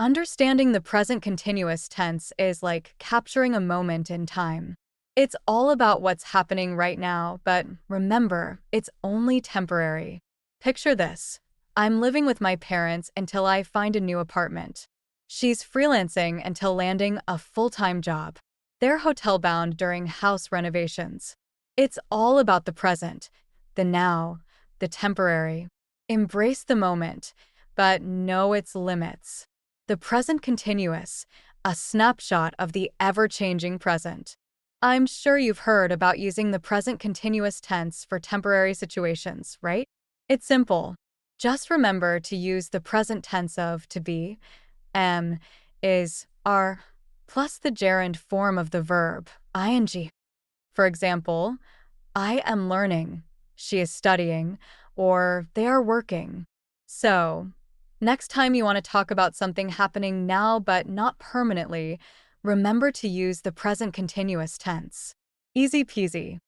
Understanding the present continuous tense is like capturing a moment in time. It's all about what's happening right now, but remember, it's only temporary. Picture this. I'm living with my parents until I find a new apartment. She's freelancing until landing a full-time job. They're hotel-bound during house renovations. It's all about the present, the now, the temporary. Embrace the moment, but know its limits. The present continuous, a snapshot of the ever-changing present. I'm sure you've heard about using the present continuous tense for temporary situations, right? It's simple. Just remember to use the present tense of to be, am, is, are, plus the gerund form of the verb, ing. For example, I am learning, she is studying, or they are working. So, next time you want to talk about something happening now but not permanently, remember to use the present continuous tense. Easy peasy.